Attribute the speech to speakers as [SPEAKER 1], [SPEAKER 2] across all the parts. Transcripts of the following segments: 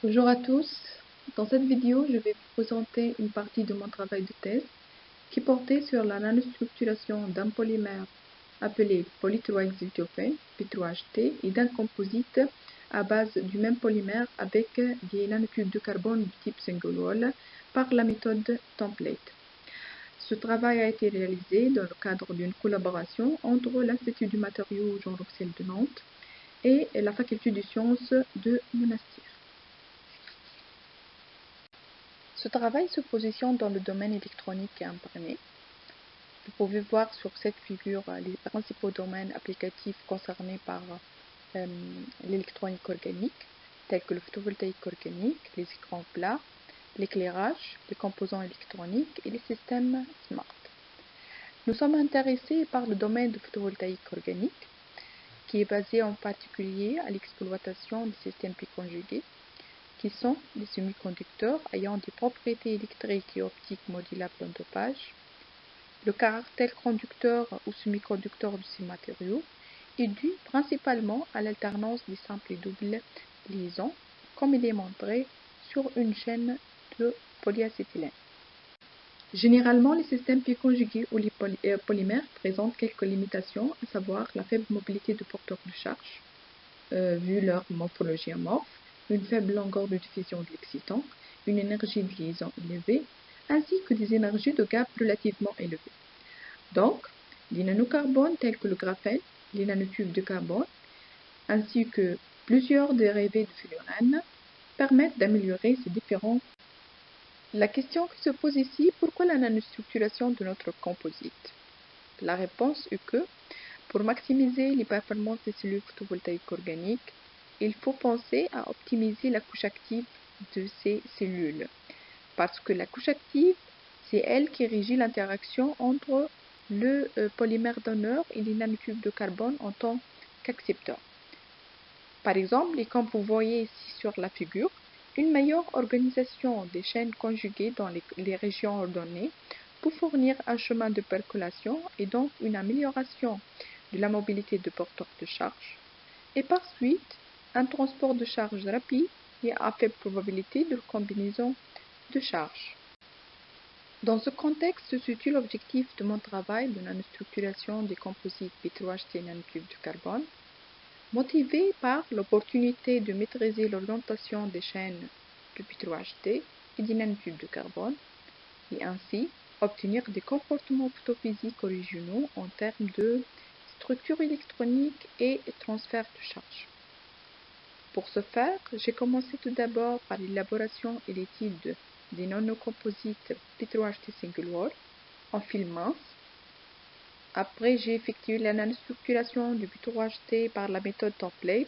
[SPEAKER 1] Bonjour à tous, dans cette vidéo je vais vous présenter une partie de mon travail de thèse qui portait sur la nanostructuration d'un polymère appelé polythiophène, P3HT, et d'un composite à base du même polymère avec des nanotubes de carbone du type single wall par la méthode template. Ce travail a été réalisé dans le cadre d'une collaboration entre l'Institut du matériau Jean Roussel de Nantes et la faculté des sciences de Monastir. Ce travail se positionne dans le domaine électronique et imprimé. Vous pouvez voir sur cette figure les principaux domaines applicatifs concernés par l'électronique organique, tels que le photovoltaïque organique, les écrans plats, l'éclairage, les composants électroniques et les systèmes smart. Nous sommes intéressés par le domaine du photovoltaïque organique, qui est basé en particulier à l'exploitation des systèmes biconjugués, qui sont des semi-conducteurs ayant des propriétés électriques et optiques modulables en dopage. Le caractère conducteur ou semi-conducteur de ces matériaux est dû principalement à l'alternance des simples et doubles liaisons, comme il est montré sur une chaîne de polyacétylène. Généralement, les systèmes biconjugués ou les polymères présentent quelques limitations, à savoir la faible mobilité de porteurs de charge, vu leur morphologie amorphe, une faible longueur de diffusion de l'excitant, une énergie de liaison élevée, ainsi que des énergies de gap relativement élevées. Donc, les nanocarbones tels que le graphène, les nanotubes de carbone, ainsi que plusieurs dérivés de fullerène permettent d'améliorer ces différents. La question qui se pose ici, pourquoi la nanostructuration de notre composite? La réponse est que, pour maximiser les performances des cellules photovoltaïques organiques, il faut penser à optimiser la couche active de ces cellules, parce que la couche active, c'est elle qui régit l'interaction entre le polymère donneur et les nanotubes de carbone en tant qu'accepteurs. Par exemple, et comme vous voyez ici sur la figure, une meilleure organisation des chaînes conjuguées dans les régions ordonnées pour fournir un chemin de percolation et donc une amélioration de la mobilité de porteurs de charge, et par suite un transport de charge rapide et à faible probabilité de combinaison de charges. Dans ce contexte se situe l'objectif de mon travail de nanostructuration des composites P3HT nanotubes de carbone, motivé par l'opportunité de maîtriser l'orientation des chaînes de P3HT et des nanotubes de carbone, et ainsi obtenir des comportements photophysiques originaux en termes de structure électronique et transfert de charge. Pour ce faire, j'ai commencé tout d'abord par l'élaboration et l'étude des nanocomposites P3HT single wall en fil mince. Après, j'ai effectué la nanostructuration du P3HT par la méthode template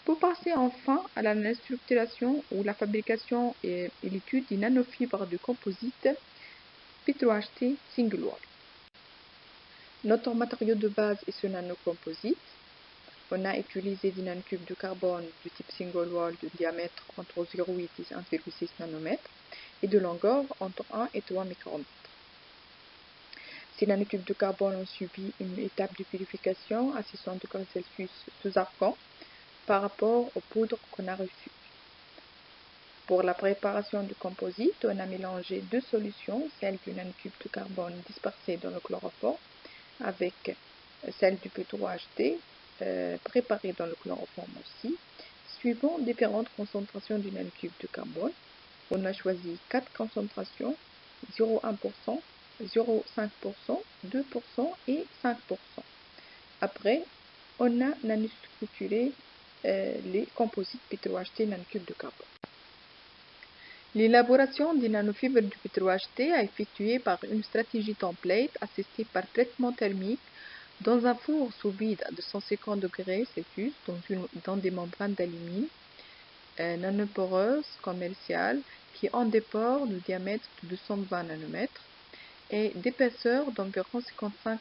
[SPEAKER 1] pour passer enfin à la nanostructuration ou la fabrication et l'étude des nanofibres de composite P3HT single wall. Notre matériau de base est ce nanocomposite. On a utilisé des nanotubes de carbone du type single wall de diamètre entre 0,8 et 1,6 nanomètres et de longueur entre 1 et 3 micromètres. Ces nanotubes de carbone ont subi une étape de purification à 600 degrés Celsius sous argon par rapport aux poudres qu'on a reçues. Pour la préparation du composite, on a mélangé deux solutions, celle du nanotube de carbone dispersé dans le chloroforme avec celle du P3HT préparée dans le chloroforme aussi, suivant différentes concentrations du nanotube de carbone. On a choisi 4 concentrations, 0,1%, 0,5%, 2% et 5%. Après, on a nanostructuré les composites P3HT nanotubes de carbone. L'élaboration des nanofibres du P3HT a effectué par une stratégie template assistée par traitement thermique dans un four sous vide à 250 degrés Celsius dans des membranes d'alumine nanoporeuses commerciales qui ont des pores de diamètre de 220 nanomètres et d'épaisseur d'environ 55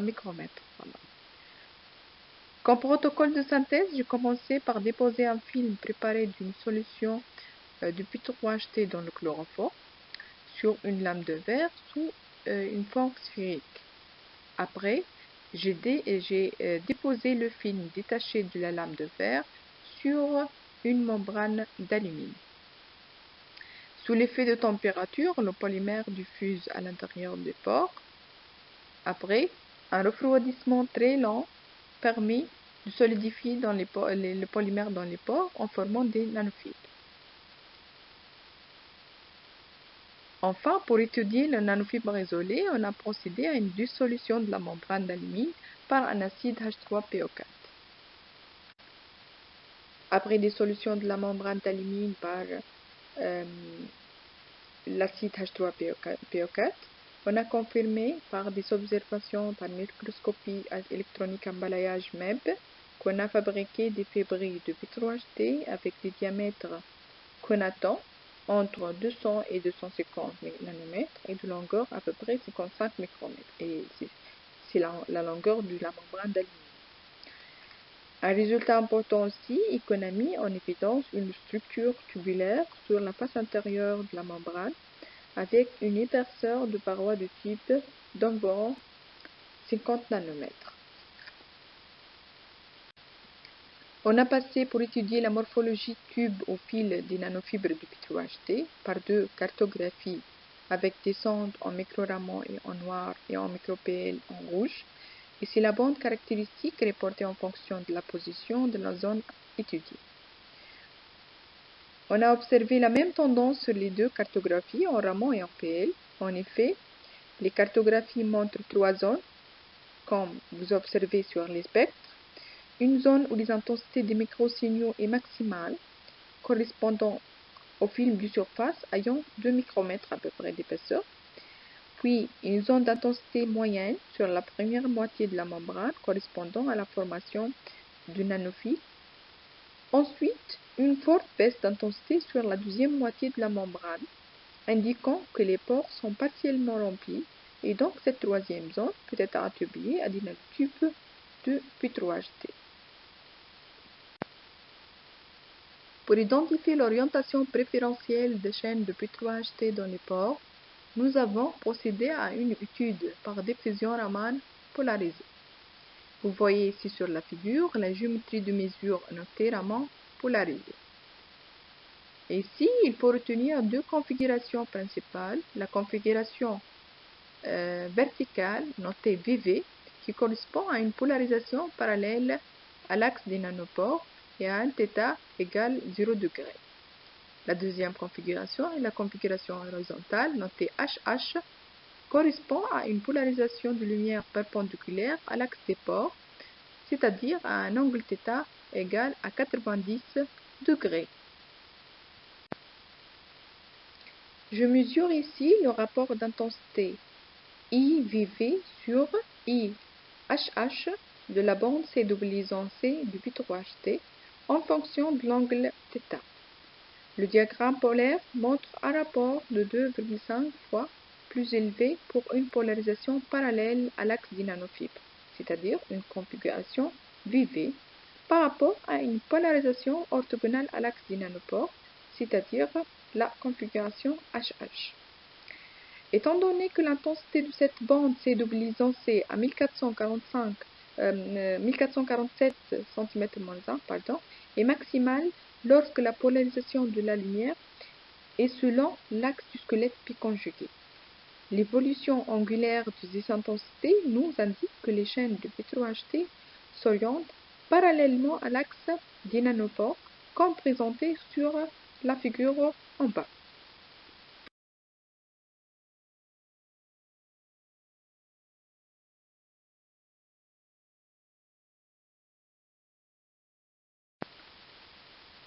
[SPEAKER 1] micromètres. Voilà. Comme protocole de synthèse, j'ai commencé par déposer un film préparé d'une solution de P3HT dans le chloroforme sur une lame de verre sous une forme sphérique. Après, j'ai déposé le film détaché de la lame de verre sur une membrane d'alumine. Sous l'effet de température, le polymère diffuse à l'intérieur des pores. Après, un refroidissement très lent permet de solidifier le polymère dans les pores en formant des nanofibres. Enfin, pour étudier le nanofibre isolé, on a procédé à une dissolution de la membrane d'alumine par un acide H3PO4. Après dissolution de la membrane d'alumine par l'acide H3PO4, on a confirmé par des observations par microscopie électronique en balayage MEB qu'on a fabriqué des fibrilles de P3HT avec des diamètres qu'on attend entre 200 et 250 nanomètres et de longueur à peu près 55 micromètres. Et c'est la longueur de la membrane d'alumine. Un résultat important aussi est qu'on a mis en évidence une structure tubulaire sur la face intérieure de la membrane avec une épaisseur de paroi de type d'environ 50 nanomètres. On a passé pour étudier la morphologie tube au fil des nanofibres de P3HT par deux cartographies avec des sondes en micro-raman et en noir et en micro-PL en rouge. Et c'est la bande caractéristique reportée en fonction de la position de la zone étudiée. On a observé la même tendance sur les deux cartographies en raman et en PL. En effet, les cartographies montrent trois zones, comme vous observez sur les spectres. Une zone où les intensités des microsignaux est maximale, correspondant au film de surface ayant 2 micromètres à peu près d'épaisseur. Puis une zone d'intensité moyenne sur la première moitié de la membrane, correspondant à la formation du nanofibre. Ensuite, une forte baisse d'intensité sur la deuxième moitié de la membrane, indiquant que les pores sont partiellement remplis, et donc cette troisième zone peut être attribuée à des nanotubes de P3HT. Pour identifier l'orientation préférentielle des chaînes de P3HT dans les pores, nous avons procédé à une étude par diffusion Raman polarisée. Vous voyez ici sur la figure la géométrie de mesure notée Raman polarisée. Ici, il faut retenir deux configurations principales. La configuration verticale notée VV qui correspond à une polarisation parallèle à l'axe des nanopores et à un θ égale 0 degré. La deuxième configuration est la configuration horizontale notée HH correspond à une polarisation de lumière perpendiculaire à l'axe des pores, c'est-à-dire à un angle θ égal à 90 degrés. Je mesure ici le rapport d'intensité IVV sur IHH de la bande CW-C du P3HT en fonction de l'angle θ. Le diagramme polaire montre un rapport de 2,5 fois plus élevé pour une polarisation parallèle à l'axe des nanofibres, c'est-à-dire une configuration VV, par rapport à une polarisation orthogonale à l'axe des nanopores, c'est-à-dire la configuration HH. Étant donné que l'intensité de cette bande CW-C à 1447 cm-1 est maximale lorsque la polarisation de la lumière est selon l'axe du squelette pi-conjugué. L'évolution angulaire de ces intensités nous indique que les chaînes de P3HT s'orientent parallèlement à l'axe des nanopores, comme présenté sur la figure en bas.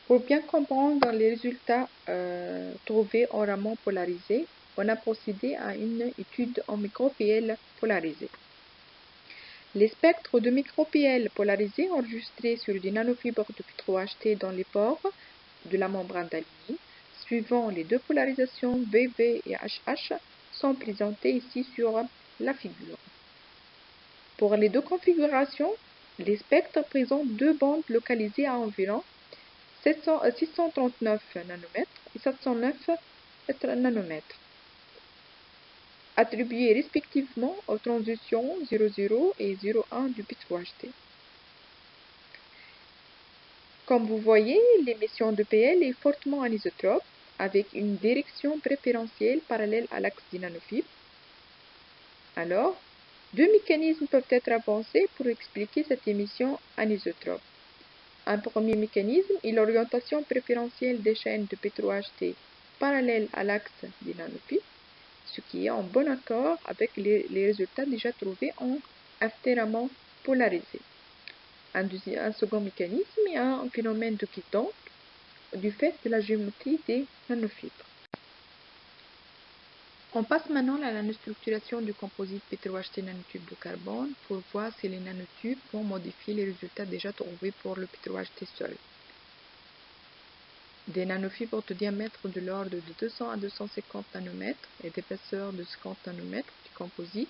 [SPEAKER 1] Pour bien comprendre les résultats trouvés en raman polarisé, on a procédé à une étude en micro-PL polarisé. Les spectres de micro-PL polarisés enregistrés sur des nanofibres de P3HT dans les pores de la membrane d'alumine, suivant les deux polarisations VV et HH, sont présentés ici sur la figure. Pour les deux configurations, les spectres présentent deux bandes localisées à environ 639 nanomètres et 709 nanomètres, attribués respectivement aux transitions 00 et 01 du P3HT. Comme vous voyez, l'émission de PL est fortement anisotrope avec une direction préférentielle parallèle à l'axe des nanofibres. Alors, deux mécanismes peuvent être avancés pour expliquer cette émission anisotrope. Un premier mécanisme est l'orientation préférentielle des chaînes de P3HT parallèles à l'axe des nanofibres, ce qui est en bon accord avec les résultats déjà trouvés en aftéramant polarisé. Un second mécanisme est un phénomène de quittance du fait de la géométrie des nanofibres. On passe maintenant à la nanostructuration du composite P3HT nanotube de carbone pour voir si les nanotubes vont modifier les résultats déjà trouvés pour le P3HT seul. Des nanofibres de diamètre de l'ordre de 200 à 250 nanomètres et d'épaisseur de 50 nanomètres du composite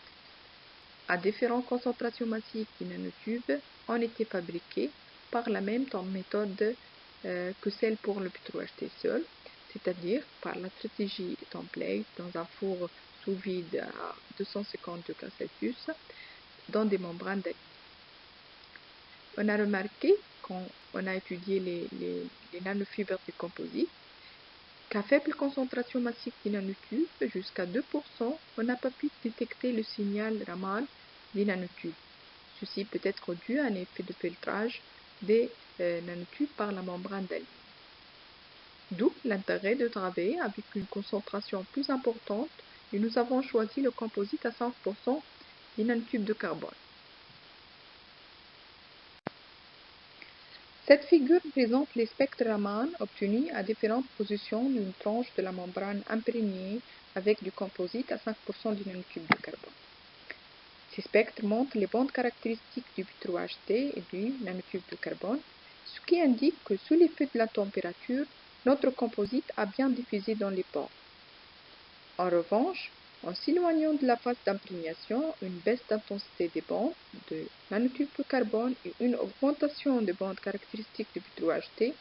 [SPEAKER 1] à différentes concentrations massives des nanotubes ont été fabriqués par la même méthode que celle pour le P3HT seul, c'est-à-dire par la stratégie template dans un four sous vide à 250 degrés Celsius dans des membranes d'alignement. On a remarqué, quand on a étudié les nanofibres du composite, qu'à faible concentration massive des nanotubes, jusqu'à 2%, on n'a pas pu détecter le signal Raman des nanotubes. Ceci peut être dû à un effet de filtrage des nanotubes par la membrane d'alignement. D'où l'intérêt de travailler avec une concentration plus importante et nous avons choisi le composite à 5% des nanotubes de carbone. Cette figure présente les spectres Raman obtenus à différentes positions d'une tranche de la membrane imprégnée avec du composite à 5% du nanotube de carbone. Ces spectres montrent les bandes caractéristiques du P3HT et du nanotube de carbone, ce qui indique que sous l'effet de la température, notre composite a bien diffusé dans les pores. En revanche, en s'éloignant de la phase d'imprégnation, une baisse d'intensité des bandes de nanotube de carbone et une augmentation des bandes caractéristiques du P3HT,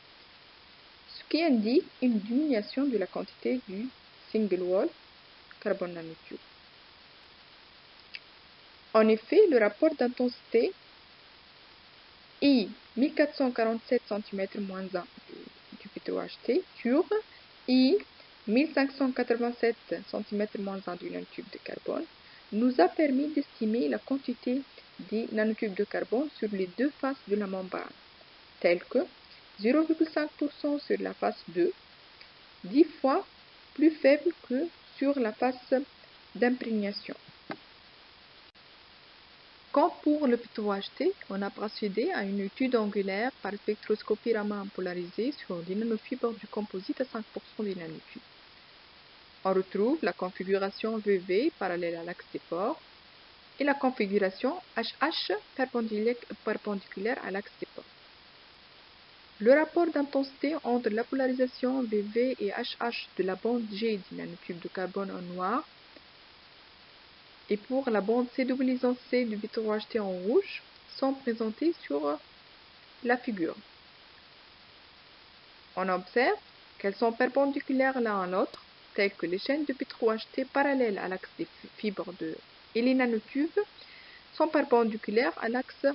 [SPEAKER 1] ce qui indique une diminution de la quantité du single wall carbone nanotube. En effet, le rapport d'intensité I 1447 cm-1 du P3HT sur I 1587 cm-1 du nanotube de carbone nous a permis d'estimer la quantité des nanotubes de carbone sur les deux faces de la membrane, telles que 0,5% sur la face 2, 10 fois plus faible que sur la face d'imprégnation. Comme pour le P3HT, on a procédé à une étude angulaire par spectroscopie Raman polarisée sur les nanofibres du composite à 5% des nanotubes. On retrouve la configuration VV parallèle à l'axe des pores et la configuration HH perpendiculaire à l'axe des pores. Le rapport d'intensité entre la polarisation VV et HH de la bande G du nanotube de carbone en noir et pour la bande CW-C du P3HT en rouge sont présentés sur la figure. On observe qu'elles sont perpendiculaires l'un à l'autre, telles que les chaînes de P3HT parallèles à l'axe des fibres et les nanotubes sont perpendiculaires à l'axe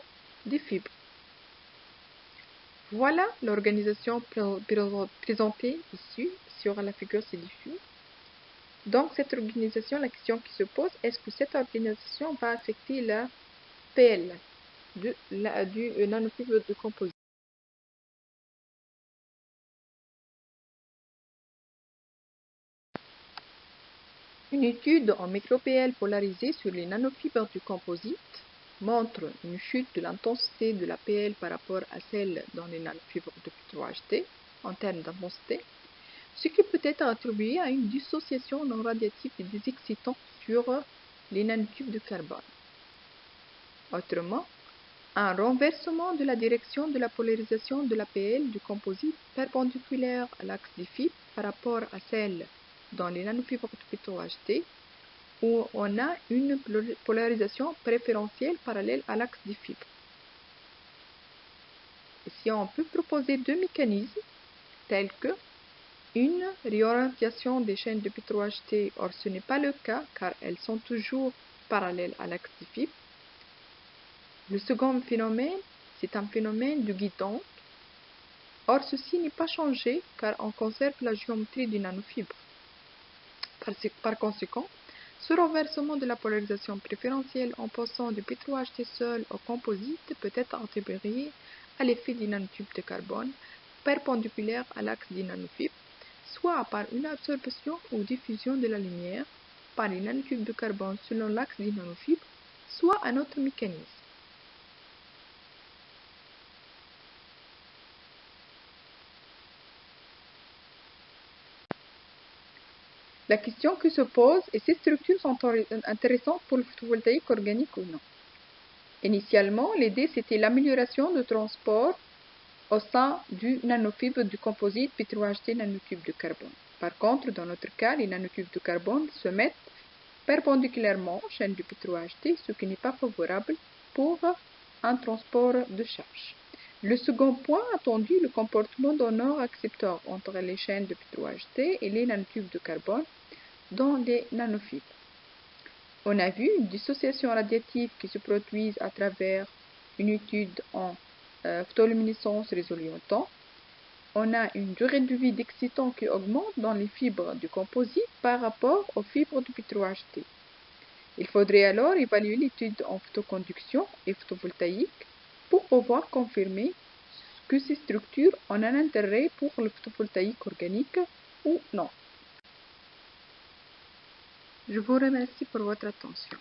[SPEAKER 1] des fibres. Voilà l'organisation présentée ici sur la figure ci-dessus. Donc, cette organisation, la question qui se pose, est-ce que cette organisation va affecter la PL du nanofibre de composite? Une étude en micro-PL polarisée sur les nanofibres du composite montre une chute de l'intensité de la PL par rapport à celle dans les nanofibres de P3HT en termes d'intensité, ce qui peut être attribué à une dissociation non radiative des excitants sur les nanotubes de carbone. Autrement, un renversement de la direction de la polarisation de la PL du composite perpendiculaire à l'axe des fibres par rapport à celle dans les nanofibres de P3HT, où on a une polarisation préférentielle parallèle à l'axe des fibres. Ici, on peut proposer deux mécanismes tels que une réorientation des chaînes de P3HT, or ce n'est pas le cas car elles sont toujours parallèles à l'axe des fibres. Le second phénomène, c'est un phénomène de guidance Or, ceci n'est pas changé car on conserve la géométrie du nanofibre. Par conséquent, ce renversement de la polarisation préférentielle en passant du P3HT seul au composite peut être attribué à l'effet du nanotube de carbone perpendiculaire à l'axe du nanofibre, soit par une absorption ou diffusion de la lumière par les nanotubes de carbone selon l'axe du nanofibre, soit un autre mécanisme. La question qui se pose est si ces structures sont intéressantes pour le photovoltaïque organique ou non. Initialement, l'idée c'était l'amélioration du transport au sein du nanofibre du composite P3HT nanotube de carbone. Par contre, dans notre cas, les nanotubes de carbone se mettent perpendiculairement aux chaînes du P3HT, ce qui n'est pas favorable pour un transport de charge. Le second point attendu, le comportement donneur-accepteur entre les chaînes de P3HT et les nanotubes de carbone dans les nanofibres. On a vu une dissociation radiative qui se produit à travers une étude en photoluminescence résolue en temps. On a une durée de vie d'excitant qui augmente dans les fibres du composite par rapport aux fibres du P3HT. Il faudrait alors évaluer l'étude en photoconduction et photovoltaïque pour pouvoir confirmer que ces structures ont un intérêt pour le photovoltaïque organique ou non. Je vous remercie pour votre attention.